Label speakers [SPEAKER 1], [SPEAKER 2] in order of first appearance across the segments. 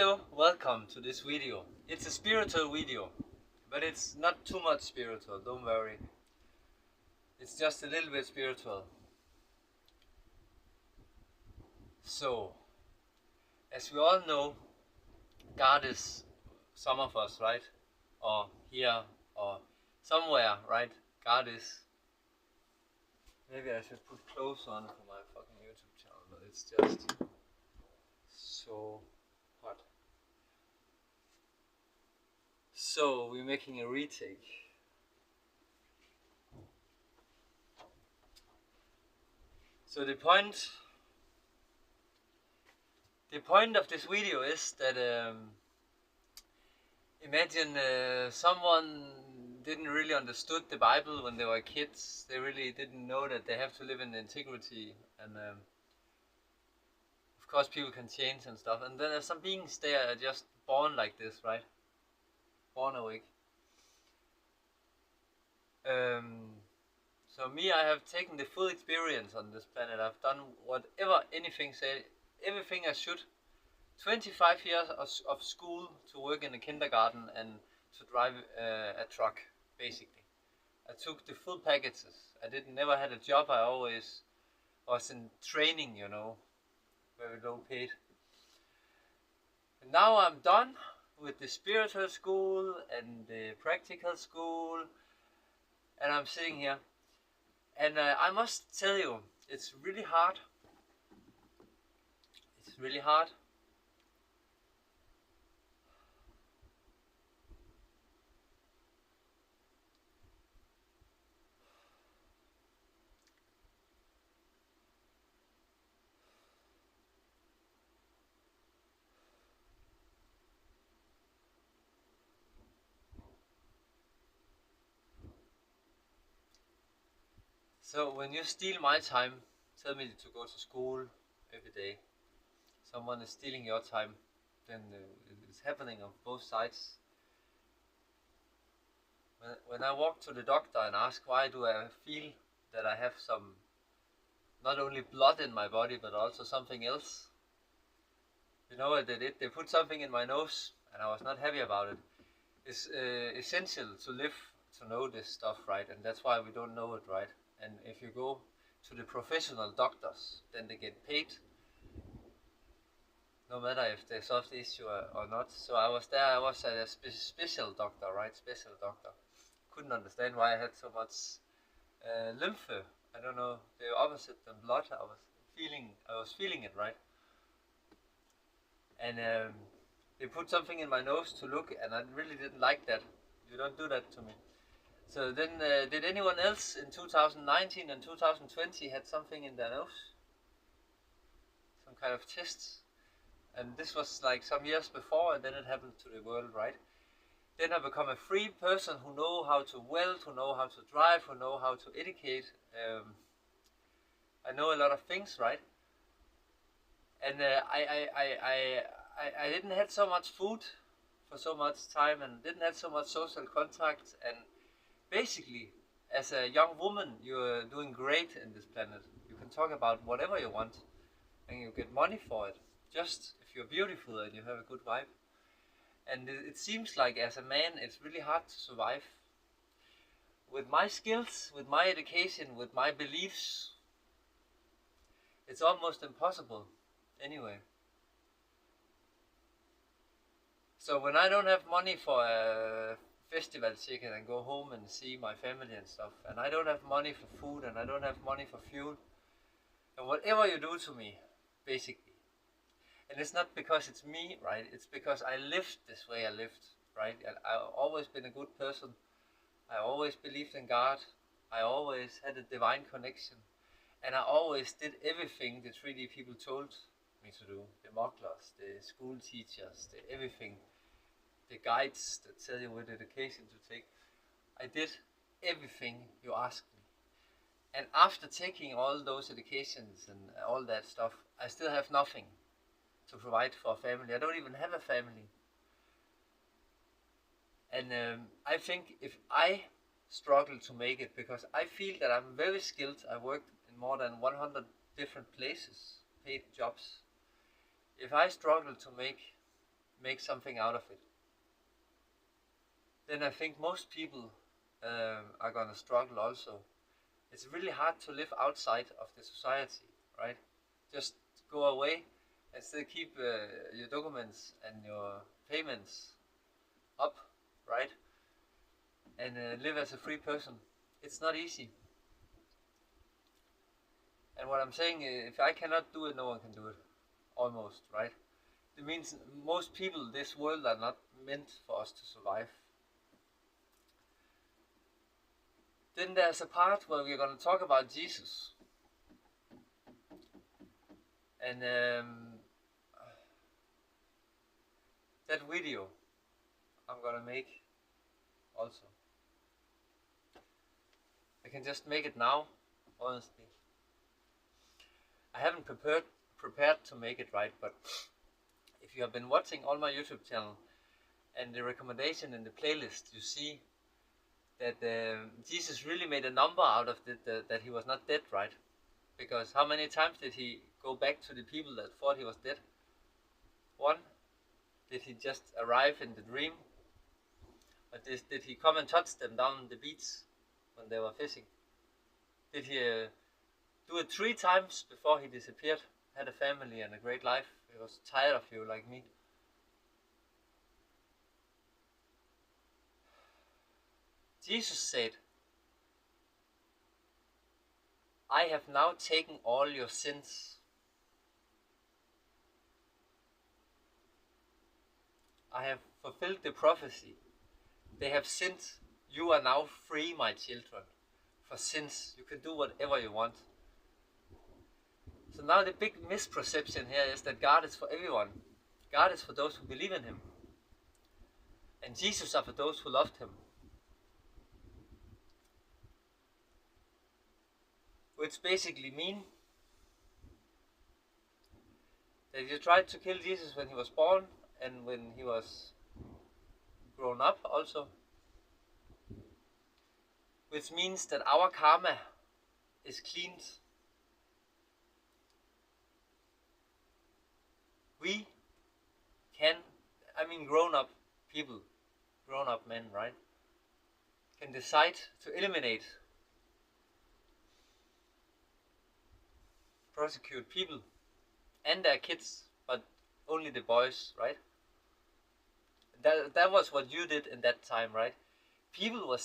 [SPEAKER 1] Hello, welcome to this video. It's a spiritual video, but it's not too much spiritual, don't worry. It's just a little bit spiritual. So, as we all know, God is some of us, right? Or here, or somewhere, right? God is... Maybe I should put clothes on for my fucking YouTube channel, but it's just so hot. So, we're making a retake. So the point of this video is that imagine someone didn't really understood the Bible when they were kids. They really didn't know that they have to live in integrity, and of course people can change and stuff. And then there's some beings there are just born like this, right? Born awake. So me, I have taken the full experience on this planet. I've done whatever anything said, everything I should. 25 years of school to work in a kindergarten and to drive a truck, basically. I took the full packages. I never had a job. I always was in training, you know, very low paid. And now I'm done with the spiritual school and the practical school, and I'm sitting here. And I must tell you, it's really hard. It's really hard. So when you steal my time, tell me to go to school every day, someone is stealing your time, then it's happening on both sides. When I walk to the doctor and ask why do I feel that I have some, not only blood in my body, but also something else. You know what they did? They put something in my nose and I was not happy about it. It's essential to live to know this stuff, right? And that's why we don't know it, right? And if you go to the professional doctors, then they get paid, no matter if they solve the issue or not. So I was there, I was at a special doctor, right? Special doctor. Couldn't understand why I had so much lymph. I don't know, the opposite than blood. I was feeling it, right? And they put something in my nose to look, and I really didn't like that. You don't do that to me. So then, did anyone else in 2019 and 2020 had something in their nose? Some kind of tests? And this was like some years before, and then it happened to the world, right? Then I become a free person who know how to weld, who know how to drive, who know how to educate. I know a lot of things, right? And I didn't have so much food for so much time, and didn't have so much social contact, and basically, as a young woman, you're doing great in this planet. You can talk about whatever you want, and you get money for it. Just if you're beautiful and you have a good vibe. And it seems like as a man, it's really hard to survive. With my skills, with my education, with my beliefs, it's almost impossible. Anyway. So when I don't have money for a festival ticket and go home and see my family and stuff, and I don't have money for food, and I don't have money for fuel, and whatever you do to me, basically, and it's not because it's me, right? It's because I lived this way I lived, right? And I've always been a good person. I always believed in God. I always had a divine connection, and I always did everything the 3D people told me to do. The mugglers, the school teachers, the everything. The guides that tell you what education to take. I did everything you asked me. And after taking all those educations and all that stuff, I still have nothing to provide for a family. I don't even have a family. And I think if I struggle to make it, because I feel that I'm very skilled, I worked in more than 100 different places, paid jobs. If I struggle to make make something out of it, then I think most people are gonna struggle also. It's really hard to live outside of the society, right? Just go away and still keep your documents and your payments up, right? And live as a free person. It's not easy. And what I'm saying is, if I cannot do it, no one can do it. Almost, right? It means most people in this world are not meant for us to survive. Then there's a part where we're going to talk about Jesus. And that video I'm going to make also. I can just make it now, honestly. I haven't prepared to make it, right, but if you have been watching all my YouTube channel and the recommendation in the playlist, you see that Jesus really made a number out of that he was not dead, right? Because how many times did he go back to the people that thought he was dead? One. Did he just arrive in the dream? Or did he come and touch them down the beach when they were fishing? Did he do it 3 times before he disappeared? Had a family and a great life. He was tired of you like me. Jesus said, I have now taken all your sins. I have fulfilled the prophecy. They have sinned. You are now free, my children. For sins, you can do whatever you want. So now the big misperception here is that God is for everyone. God is for those who believe in him. And Jesus are for those who loved him. Which basically mean that you tried to kill Jesus when he was born and when he was grown up also. Which means that our karma is cleaned. We can, grown up people, grown up men, right, can decide to eliminate, prosecute people and their kids, but only the boys, right? That was what you did in that time, right? People were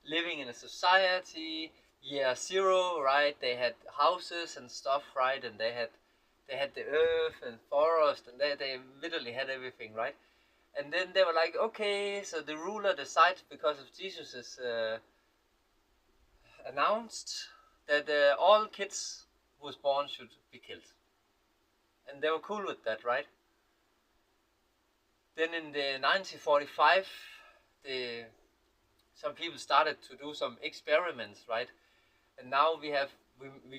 [SPEAKER 1] living in a society, year 0, right? They had houses and stuff, right? And they had the earth and forest, and they literally had everything, right? And then they were like, okay, so the ruler decided, because of Jesus is announced, that all kids who was born should be killed. And they were cool with that, right? Then in the 1945, some people started to do some experiments, right? And now we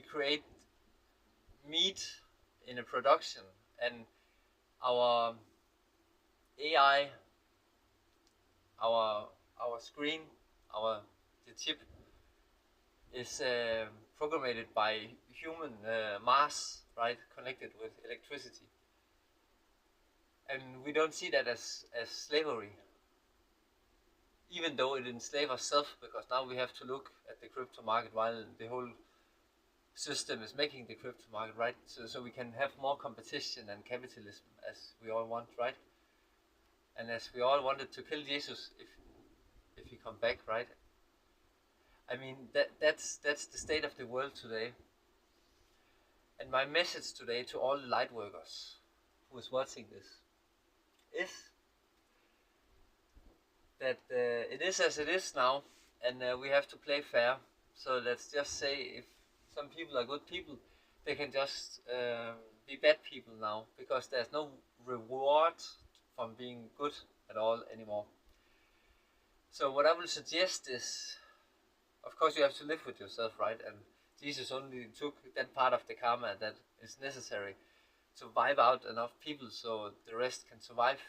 [SPEAKER 1] create meat in a production, and our AI, our screen, the chip is programmed by human mass, right? Connected with electricity. And we don't see that as slavery, even though it enslaves ourselves, because now we have to look at the crypto market while the whole system is making the crypto market, right? So we can have more competition and capitalism, as we all want, right? And as we all wanted to kill Jesus if he come back, right? That's the state of the world today. And my message today to all the light workers who is watching this is that it is as it is now, and we have to play fair. So let's just say, if some people are good people, they can just be bad people now, because there's no reward from being good at all anymore. So what I will suggest is, of course you have to live with yourself, right? And Jesus only took that part of the karma that is necessary to wipe out enough people so the rest can survive,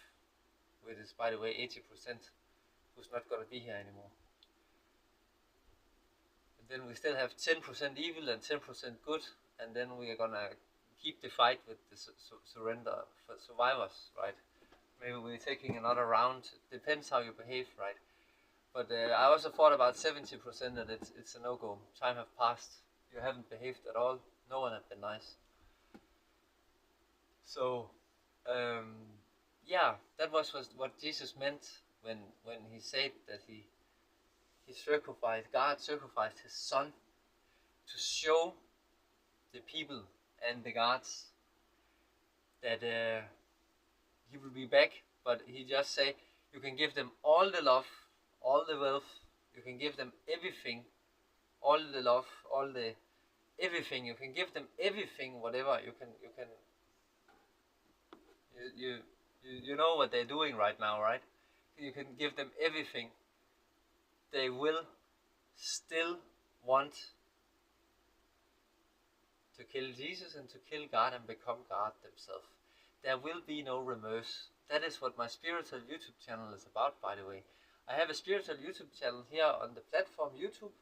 [SPEAKER 1] which is, by the way, 80% who's not going to be here anymore. And then we still have 10% evil and 10% good, and then we are going to keep the fight with the surrender for survivors, right? maybe we're taking another round. Depends how you behave, right? But I also thought about 70% that it's a no-go. Time have passed. You haven't behaved at all. No one have been nice. So, um, yeah, that was what Jesus meant when he said that he sacrificed. God sacrificed his son to show the people and the gods that he will be back. But he just say you can give them all the love, all the wealth. You can give them everything, all the love, all the everything. You can give them everything, whatever you you know what they're doing right now, right? You can give them everything. They will still want to kill Jesus and to kill God and become God themselves. There will be no remorse. That is what my spiritual YouTube channel is about, by the way. I have a spiritual YouTube channel here on the platform YouTube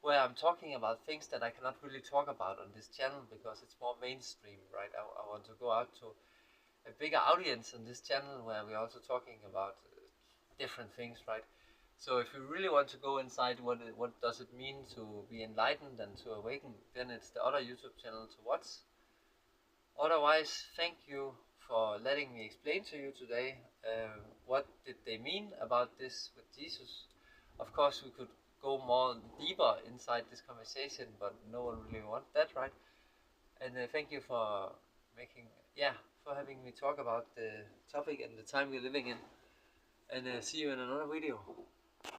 [SPEAKER 1] where I'm talking about things that I cannot really talk about on this channel because it's more mainstream, right? I want to go out to a bigger audience on this channel where we're also talking about different things, right? So if you really want to go inside what does it mean to be enlightened and to awaken, then it's the other YouTube channel to watch. Otherwise, thank you for letting me explain to you today what did they mean about this with Jesus. Of course, we could go more deeper inside this conversation, but no one really wants that, right? And thank you for for having me talk about the topic and the time we're living in. And see you in another video.